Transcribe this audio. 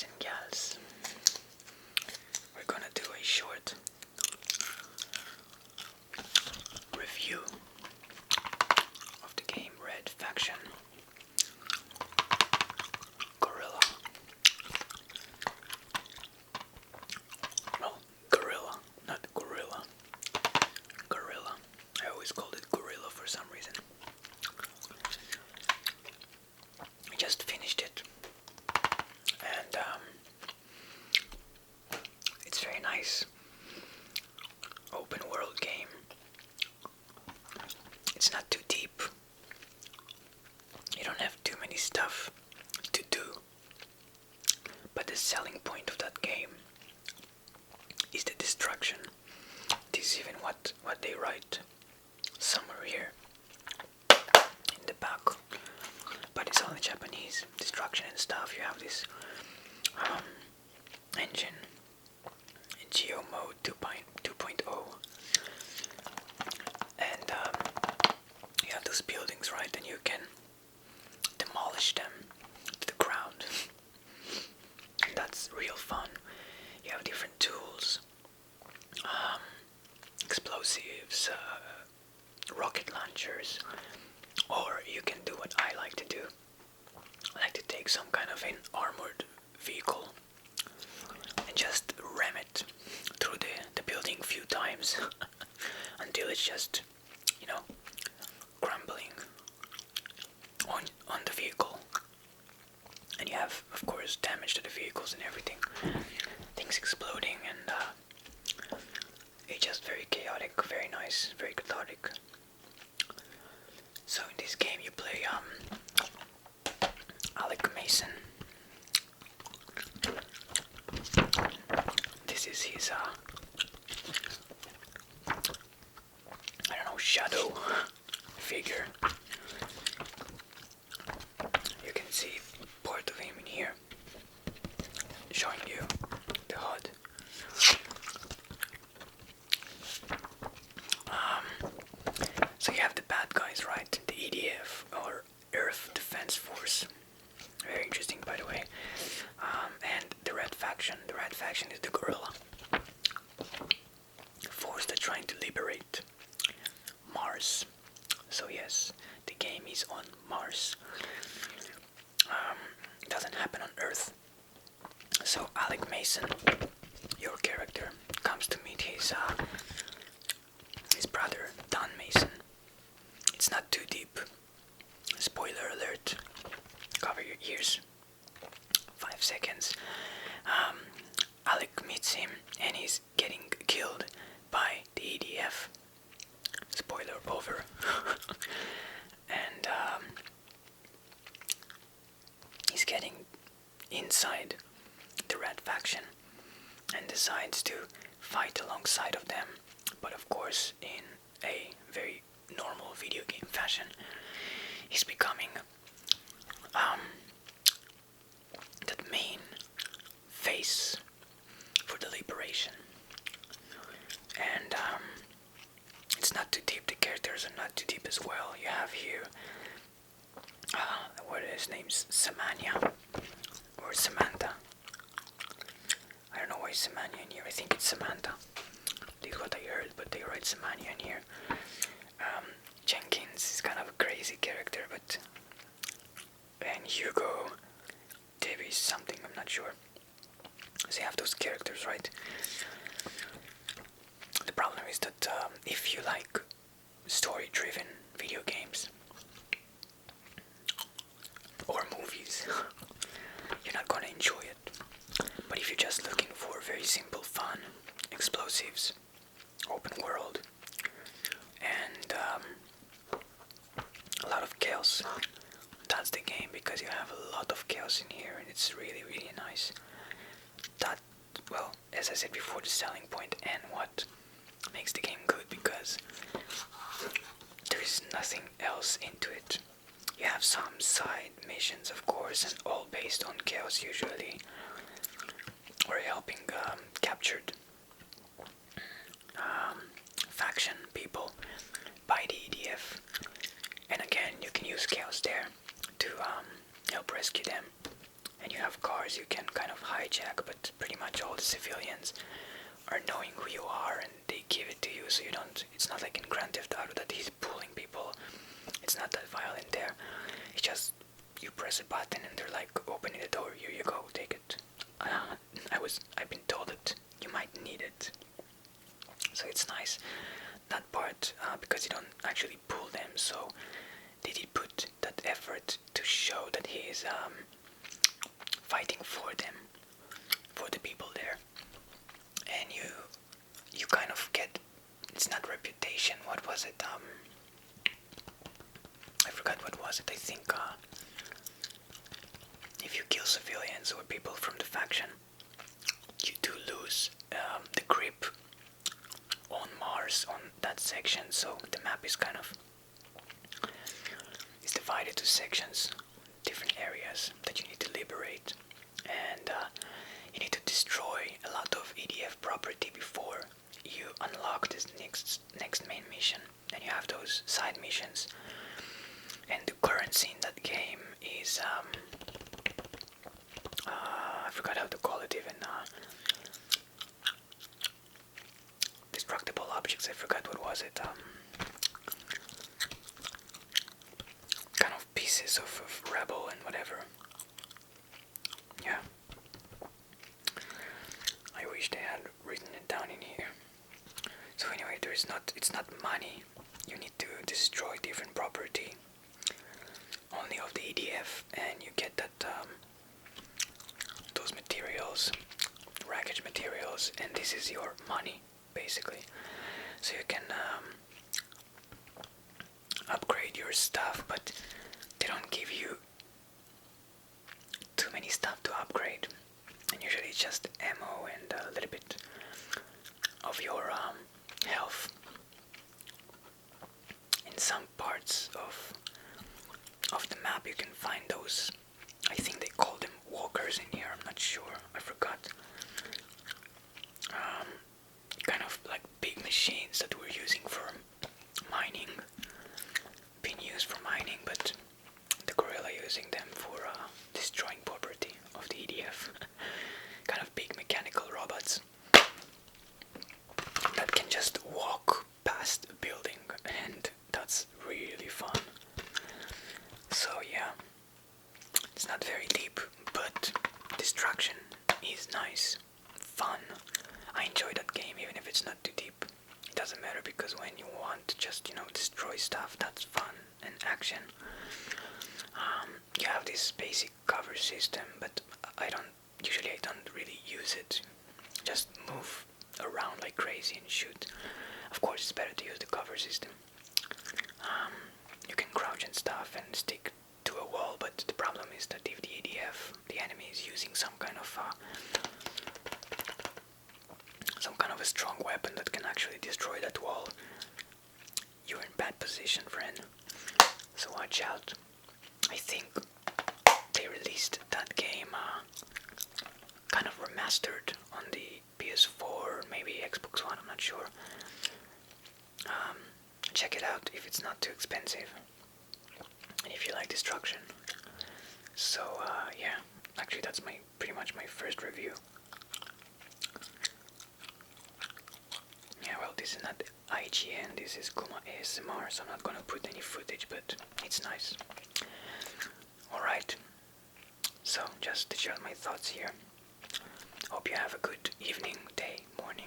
guys and gals, we're gonna do a short review of the game Red Faction Guerrilla. Well, Guerrilla, not Gorilla. Guerrilla. I always called it Gorilla for some reason. I just finished it, and it's very nice. Open world game. It's not too deep. You don't have too many stuff to do. But the selling point of that game is the destruction. This is even what they write somewhere here in the back. But it's all in Japanese. Destruction and stuff. You have this engine in Geo mode 2.0, and you have those buildings, right? And you can demolish them to the ground. And that's real fun. You have different tools, explosives, rocket launchers, or you can do what I like to do. I like to take some kind of an armored vehicle and just ram it through the building a few times until it's just, crumbling on the vehicle. And you have, of course, damage to the vehicles and everything. Things exploding, and it's just very chaotic, very nice, very cathartic. So in this game you play Alec Mason. This is his shadow figure. You can see part of him in here, showing you the HUD. So you have the bad guys, right? The EDF, or Earth Defense Force. Very interesting, by the way. And the Red Faction. The Red Faction is the guerrilla force that's trying to liberate Mars. So yes, the game is on Mars. It doesn't happen on Earth. So Alec Mason, your character, comes to meet his brother Don Mason. It's not too deep. Spoiler alert. Cover your ears. 5 seconds. Alec meets him and he's getting killed by the EDF. Spoiler over. And he's getting inside the Red Faction and decides to fight alongside of them, but of course in a very normal video game fashion. He's becoming the main face for the liberation. And it's not too deep. The characters are not too deep as well. You have here what is his name's Samantha or Samantha. I don't know why Samantha in here. I think it's Samantha. This is what I heard, but they write Samantha in here. Jenkins is kind of a crazy character, but and Hugo Davies something, I'm not sure. So you have those characters, right? The problem is that if you like story-driven video games or movies, you're not gonna enjoy it. But if you're just looking for very simple fun, explosives, open world, and a lot of chaos, that's the game, because you have a lot of chaos in here and it's really, really nice. That, well, as I said before, the selling point and what makes the game good, because there is nothing else into it. You have some side missions, of course, and all based on chaos usually, or helping captured faction people by the EDF. And again, you can use chaos there to help rescue them. And you have cars you can kind of hide hijack, but pretty much all the civilians are knowing who you are and they give it to you, so you don't, it's not like in Grand Theft Auto that he's pulling people. It's not that violent there. It's just you press a button and they're like opening the door, here you go, take it. I've been told that you might need it, so it's nice that part, because you don't actually pull them, so they did put that effort to show that he is fighting for them, for the people there. And you kind of get, it's not reputation, what was it, I forgot what was it. I think if you kill civilians or people from the faction, you do lose the grip on Mars, on that section, so the map is kind of, is divided to sections, different areas that you need to liberate, and you need to destroy a lot of EDF property before you unlock this next main mission. Then you have those side missions, and the currency in that game is I forgot how to call it even. Destructible objects. I forgot what was it. Kind of pieces of rebel and whatever. Yeah. I wish they had written it down in here. So anyway, it's not money. You need to destroy different property, only of the EDF, and you get that those materials, wreckage materials, and this is your money basically. So you can upgrade your stuff, but they don't give you too many stuff to upgrade, and usually it's just ammo and a little bit of your health. In some parts of the map you can find those, I think they call them walkers in here, I'm not sure, I forgot. Kind of like big machines that we're using for mining, being used for mining, but the guerrilla using them for destroying property of the EDF. Kind of big mechanical robots that can just walk past a building, and that's really fun. So yeah, it's not very deep, but destruction is nice, fun. I enjoy that game even if it's not too deep. It doesn't matter, because when you want to just, destroy stuff, that's fun and action. You have this basic cover system, but I don't really use it. Just move around like crazy and shoot. Of course it's better to use the cover system. You can crouch and stuff and stick to a wall, but the problem is that if the EDF, the enemy, is using some kind of a strong weapon that can actually destroy that wall, you're in bad position, friend. So watch out. I think they released that game kind of remastered on the PS4 or maybe Xbox One, I'm not sure. Check it out if it's not too expensive and if you like destruction. So yeah, actually that's pretty much my first review. Yeah, well, this is not IGN, this is Kuma ASMR, so I'm not gonna put any footage, but it's nice. Alright, so just to share my thoughts here. Hope you have a good evening, day, morning,